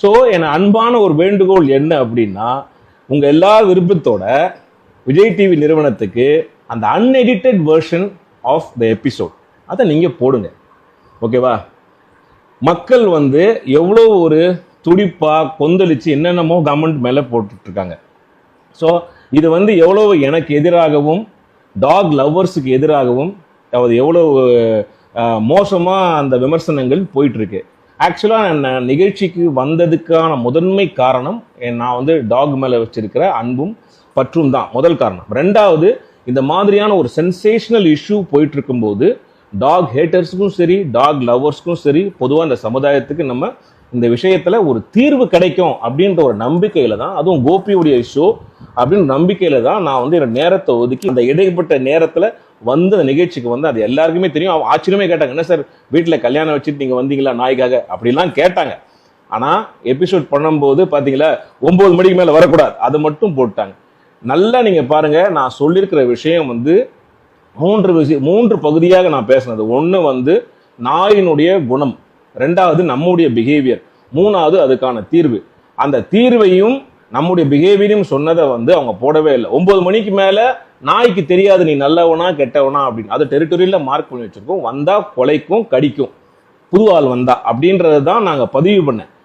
So என் அன்பான ஒரு வேண்டுகோள் என்ன அப்படின்னா, உங்க எல்லா விருப்பத்தோட விஜய் டிவி நிறுவனத்துக்கு அந்த unedited version of the episode அதை நீங்க போடுங்க. ஓகேவா? மக்கள் எவ்வளோ ஒரு துடிப்பா கொந்தளிச்சு என்னென்னமோ கவர்மெண்ட் மேல போட்டுட்டு இருக்காங்க. ஸோ இது எவ்வளவு எனக்கு எதிராகவும் டாக் லவ்வர்ஸுக்கு எதிராகவும் எவ்வளவு மோசமா அந்த விமர்சனங்கள் போயிட்டு இருக்கு. ஆக்சுவலா நான் நிகழ்ச்சிக்கு வந்ததுக்கான முதன்மை காரணம் நான் டாக் மேல வச்சிருக்கிற அன்பும் பற்றும் தான் முதல் காரணம். ரெண்டாவது, இந்த மாதிரியான ஒரு சென்சேஷனல் இஷ்யூ போயிட்டு இருக்கும்போது டாக் ஹேட்டர்ஸுக்கும் சரி டாக் லவ்வர்ஸ்க்கும் சரி பொதுவாக இந்த சமுதாயத்துக்கு நம்ம இந்த விஷயத்துல ஒரு தீர்வு கிடைக்கும் அப்படின்ற ஒரு நம்பிக்கையில தான், அதுவும் கோபியுடைய ஷோ அப்படின்னு நம்பிக்கையில தான் நான் என்னோட நேரத்தை ஒதுக்கி அந்த இடைப்பட்ட நேரத்துல அந்த நிகழ்ச்சிக்கு அது எல்லாருக்குமே தெரியும். ஆச்சரியமே கேட்டாங்க, என்ன சார் வீட்டுல கல்யாணம் வச்சுட்டு நீங்க வந்தீங்களா நாய்க்காக அப்படிலாம் கேட்டாங்க. ஆனா எபிசோட் பண்ணும்போது பாத்தீங்களா 9 மணிக்கு மேல வரக்கூடாது அது மட்டும் போட்டாங்க. நல்லா நீங்க பாருங்க, நான் சொல்லியிருக்கிற விஷயம் மூன்று பகுதியாக நான் பேசினது. ஒன்று நாயினுடைய குணம், ரெண்டாவது நம்முடைய பிஹேவியர், மூணாவது அதுக்கான தீர்வு. அந்த தீர்வையும் நம்முடைய பிஹேவியரையும் சொன்னதை அவங்க போடவே இல்லை. 9 மணிக்கு மேல நாய்க்கு தெரியாது நீ நல்லவனா கெட்டவனா அப்படின்னு. அது டெரிட்டரியில மார்க் பண்ணி வச்சிருக்கோம். வந்தா கொலைக்கும் கடிக்கும் புது ஆள் வந்தா அப்படின்றத தான் நாங்க பதிவு பண்ணேன்.